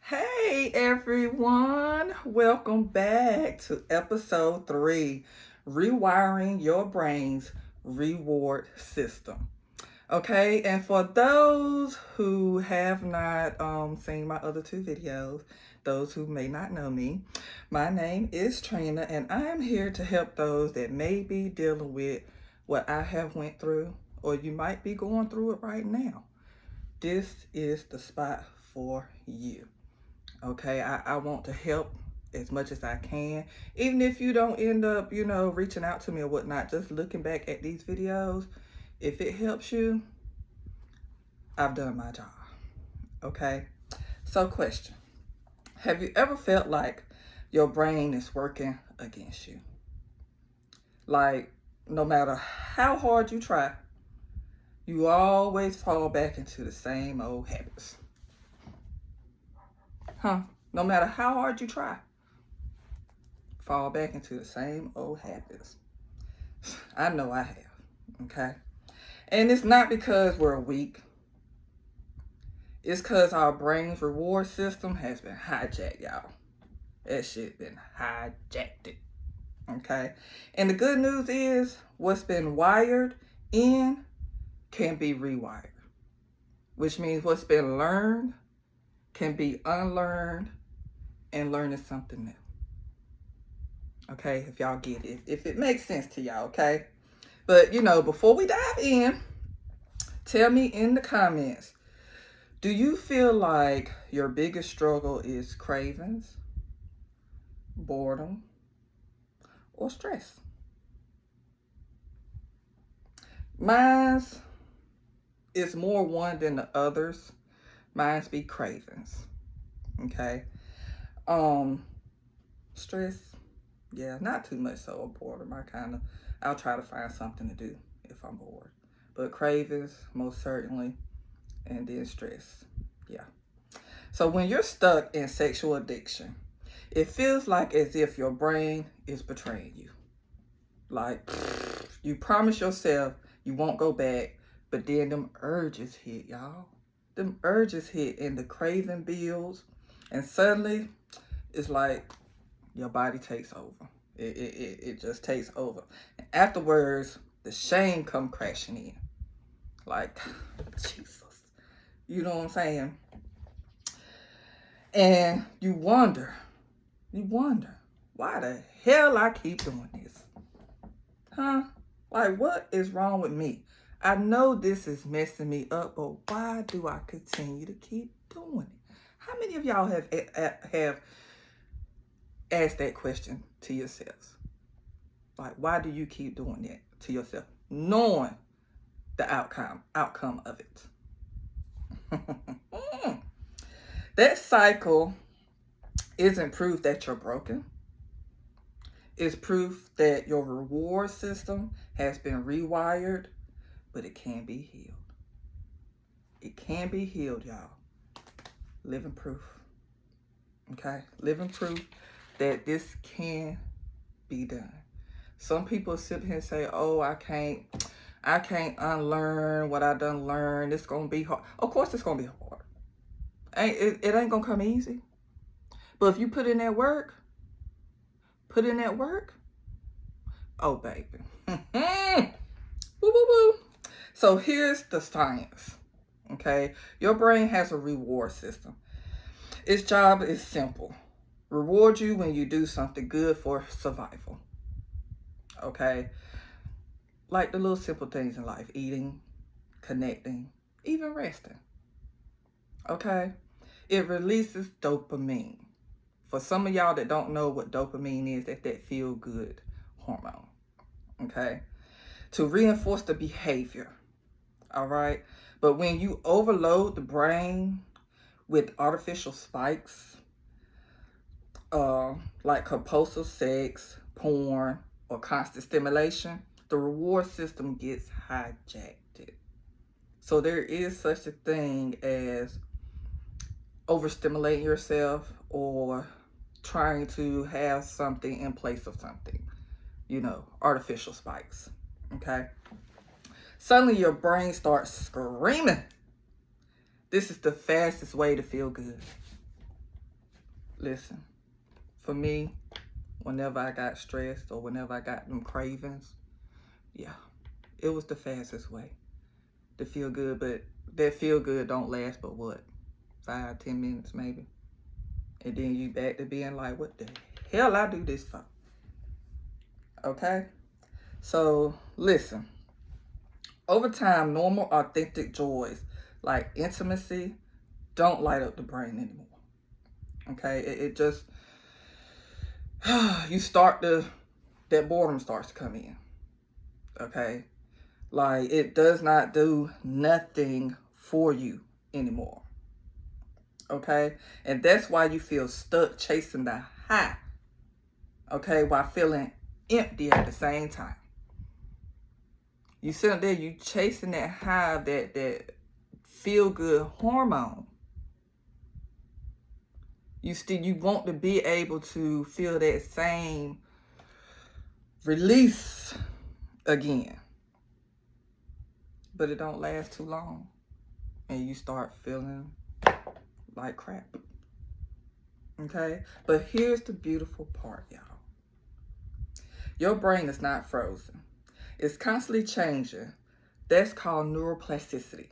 Hey everyone, welcome back to episode 3, Rewiring Your Brain's Reward System. Okay, and for those who have not seen my other two videos, those who may not know me, my name is Trina and I am here to help those that may be dealing with what I have went through, or you might be going through it right now. This is the spot for you. Okay, I want to help as much as I can. Even if you don't end up, reaching out to me or whatnot, just looking back at these videos, if it helps you, I've done my job. Okay, so question. Have you ever felt like your brain is working against you? Like, no matter how hard you try, you always fall back into the same old habits. No matter how hard you try, fall back into the same old habits. I know I have, okay? And it's not because we're weak. It's because our brain's reward system has been hijacked, y'all. That shit been hijacked, okay? And the good news is what's been wired in can be rewired, which means what's been learned can be unlearned and learning something new. Okay, if y'all get it, if it makes sense to y'all, okay? But, before we dive in, tell me in the comments, do you feel like your biggest struggle is cravings, boredom, or stress? Mine's is more one than the others. Mine's be cravings, okay? Stress, yeah, not too much so, or boredom. I'll try to find something to do if I'm bored. But cravings, most certainly, and then stress, yeah. So when you're stuck in sexual addiction, it feels like as if your brain is betraying you. Like, you promise yourself you won't go back, but then them urges hit, y'all. Them urges hit and the craving builds, and suddenly it's like your body takes over. It just takes over. And afterwards, the shame come crashing in. Like, Jesus. You know what I'm saying? And you wonder, why the hell I keep doing this? Like, what is wrong with me? I know this is messing me up, but why do I continue to keep doing it? How many of y'all have asked that question to yourselves? Like, why do you keep doing that to yourself, knowing the outcome of it? That cycle isn't proof that you're broken. It's proof that your reward system has been rewired, but it can be healed. It can be healed, y'all. Living proof. Okay? Living proof that this can be done. Some people sit here and say, oh, I can't unlearn what I done learned. It's going to be hard. Of course it's going to be hard. It ain't going to come easy. But if you put in that work, oh, baby. Woo, woo, woo. So here's the science, okay? Your brain has a reward system. Its job is simple. Reward you when you do something good for survival, okay? Like the little simple things in life, eating, connecting, even resting, okay? It releases dopamine. For some of y'all that don't know what dopamine is, that's that feel-good hormone, okay? To reinforce the behavior, all right? But when you overload the brain with artificial spikes, like compulsive sex, porn, or constant stimulation, the reward system gets hijacked. So there is such a thing as overstimulating yourself or trying to have something in place of something, artificial spikes, okay? Suddenly your brain starts screaming. This is the fastest way to feel good. Listen, for me, whenever I got stressed or whenever I got them cravings, yeah, it was the fastest way to feel good. But that feel good don't last but what, 5-10 minutes maybe, and then you back to being like, what the hell I do this for? Okay, so listen, over time, normal authentic joys like intimacy don't light up the brain anymore. Okay, it just you start to, that boredom starts to come in. Okay, like it does not do nothing for you anymore. Okay, and that's why you feel stuck chasing the high. Okay, while feeling empty at the same time. You sit there, you chasing that high, that feel good hormone. You want to be able to feel that same release again. But it don't last too long. And you start feeling like crap. Okay? But here's the beautiful part, y'all. Your brain is not frozen. It's constantly changing. That's called neuroplasticity.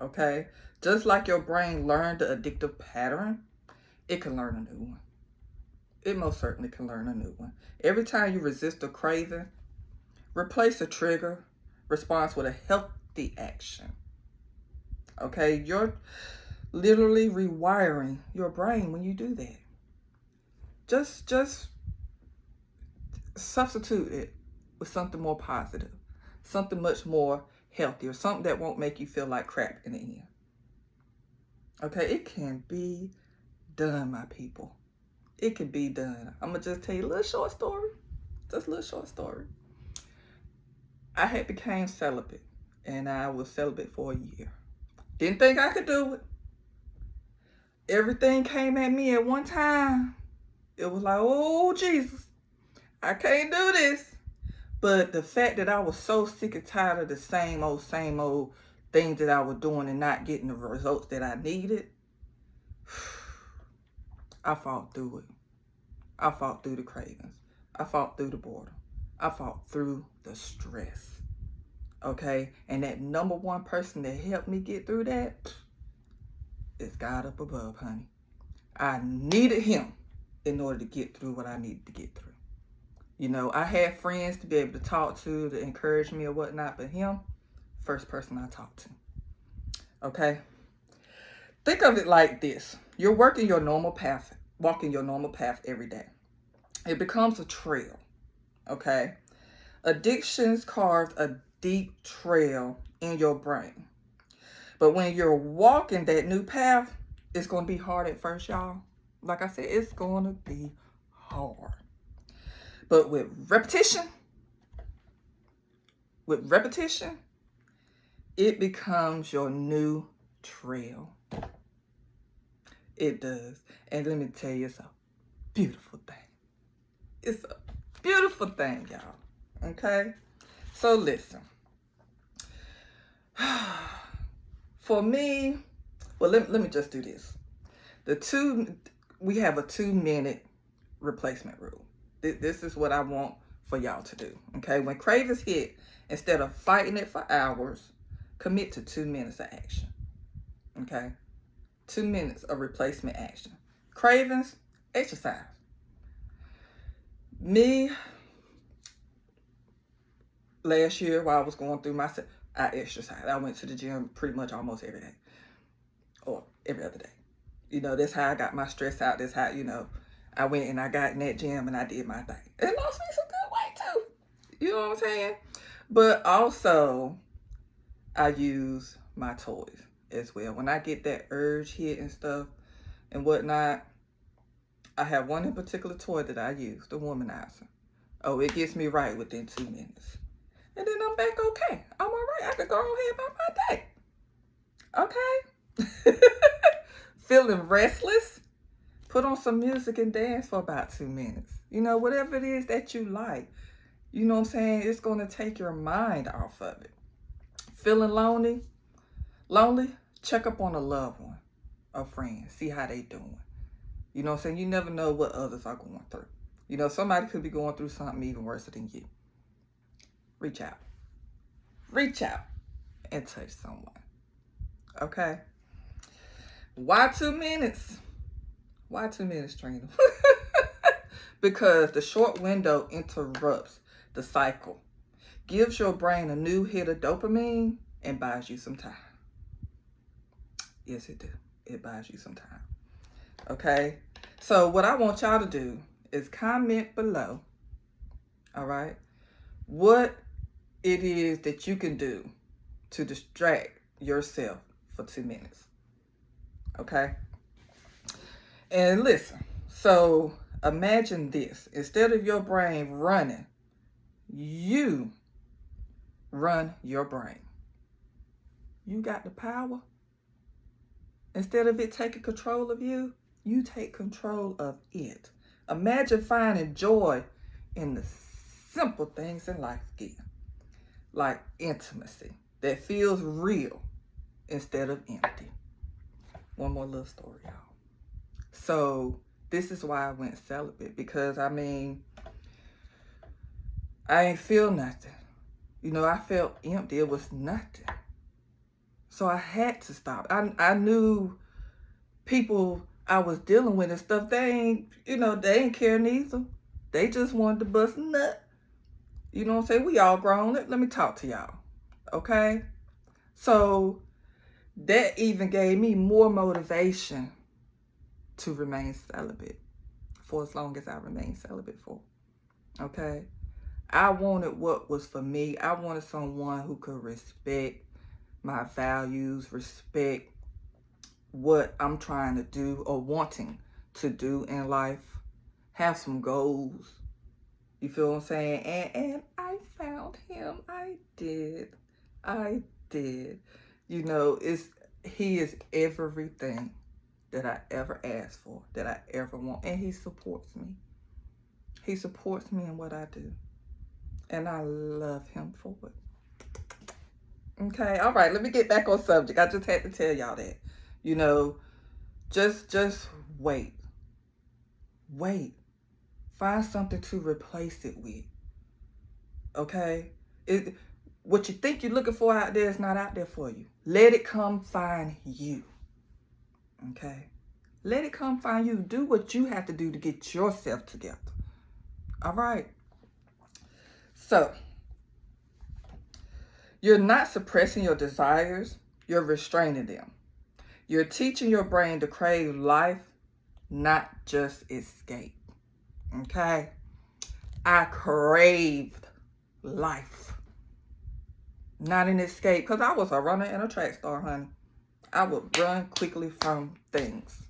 Okay? Just like your brain learned the addictive pattern, it can learn a new one. It most certainly can learn a new one. Every time you resist a craving, replace a trigger response with a healthy action. Okay? You're literally rewiring your brain when you do that. Just substitute it with something more positive, something much more healthier, something that won't make you feel like crap in the end. Okay? It can be done, my people. It can be done. I'm gonna just tell you a little short story. Just a little short story. I had became celibate, and I was celibate for a year. Didn't think I could do it. Everything came at me at one time. It was like, oh Jesus, I can't do this. But the fact that I was so sick and tired of the same old things that I was doing and not getting the results that I needed, I fought through it. I fought through the cravings. I fought through the boredom. I fought through the stress. Okay? And that number one person that helped me get through that is God up above, honey. I needed him in order to get through what I needed to get through. You know, I had friends to be able to talk to encourage me or whatnot, but him, first person I talked to. Okay? Think of it like this. You're walking your normal path every day. It becomes a trail. Okay? Addictions carved a deep trail in your brain. But when you're walking that new path, it's going to be hard at first, y'all. Like I said, it's going to be hard. But with repetition, it becomes your new trail. It does. And let me tell you, it's a beautiful thing. It's a beautiful thing, y'all. Okay? So listen. For me, well, let me just do this. We have a 2-minute replacement rule. This is what I want for y'all to do. Okay? When cravings hit, instead of fighting it for hours, commit to 2 minutes of action. Okay? 2 minutes of replacement action. Cravings, exercise. Me, last year while I was going through I exercised. I went to the gym pretty much almost every day. Or every other day. You know, that's how I got my stress out. That's how, you know, I went and I got in that gym and I did my thing. It lost me some good weight too. You know what I'm saying? But also, I use my toys as well. When I get that urge hit and stuff and whatnot, I have one in particular toy that I use, the womanizer. Oh, it gets me right within 2 minutes. And then I'm back okay. I'm all right. I could go ahead about my day. Okay? Feeling restless? Put on some music and dance for about 2 minutes. You know, whatever it is that you like. You know what I'm saying? It's going to take your mind off of it. Feeling lonely? Check up on a loved one, a friend. See how they doing. You know what I'm saying? You never know what others are going through. You know, somebody could be going through something even worse than you. Reach out. Reach out and touch someone. Okay? Why 2 minutes? Why 2 minutes, Trina? Because the short window interrupts the cycle, gives your brain a new hit of dopamine, and buys you some time. Yes, it do. It buys you some time. Okay? So what I want y'all to do is comment below, all right, what it is that you can do to distract yourself for 2 minutes. Okay? And listen, so imagine this. Instead of your brain running, you run your brain. You got the power. Instead of it taking control of you, you take control of it. Imagine finding joy in the simple things in life again. Like intimacy that feels real instead of empty. One more little story, y'all. So this is why I went celibate, because I mean, I ain't feel nothing. You know, I felt empty. It was nothing. So I had to stop. I knew people I was dealing with and stuff, they ain't care neither. They just wanted to bust a nut. You know what I'm saying? We all grown. Let me talk to y'all. Okay? So that even gave me more motivation to remain celibate for as long as I remained celibate for. Okay? I wanted what was for me. I wanted someone who could respect my values, respect what I'm trying to do or wanting to do in life, have some goals. You feel what I'm saying? And I found him. I did. You know, he is everything that I ever asked for, that I ever want. And he supports me. He supports me in what I do. And I love him for it. Okay, all right, let me get back on subject. I just had to tell y'all that. You know, just wait. Wait. Find something to replace it with. Okay? What you think you're looking for out there is not out there for you. Let it come find you. Okay? Let it come find you. Do what you have to do to get yourself together. All right? So, you're not suppressing your desires. You're restraining them. You're teaching your brain to crave life, not just escape. Okay? I craved life, not an escape, because I was a runner and a track star, honey. I would run quickly from things.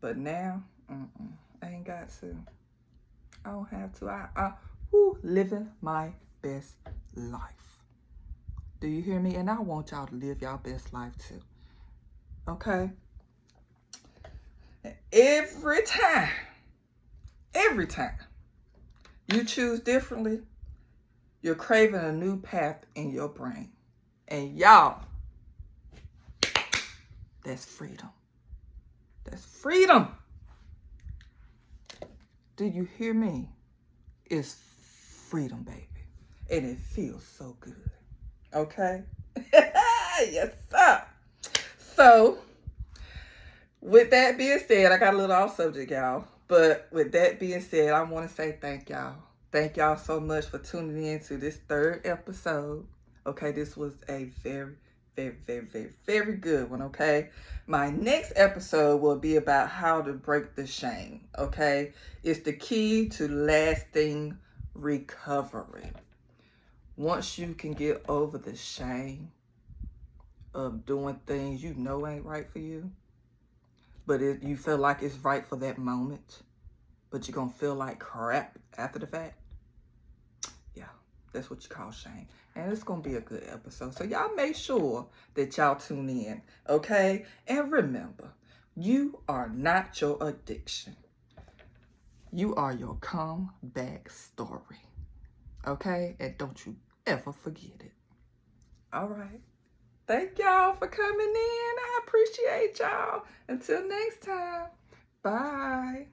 But now, I ain't got to. I don't have to. I living my best life. Do you hear me? And I want y'all to live y'all best life too. Okay? Every time you choose differently, you're craving a new path in your brain. And y'all, that's freedom. That's freedom. Do you hear me? It's freedom, baby. And it feels so good. Okay? Yes, sir. So, with that being said, I got a little off subject, y'all. But with that being said, I want to say thank y'all. Thank y'all so much for tuning in to this 3rd episode. Okay, this was a very, very, very, very, very good one, okay? My next episode will be about how to break the shame, okay? It's the key to lasting recovery. Once you can get over the shame of doing things you know ain't right for you, but you feel like it's right for that moment, but you're going to feel like crap after the fact. Yeah, that's what you call shame. And it's going to be a good episode. So y'all make sure that y'all tune in, okay? And remember, you are not your addiction. You are your comeback story, okay? And don't you ever forget it. All right. Thank y'all for coming in. I appreciate right, y'all. Until next time. Bye.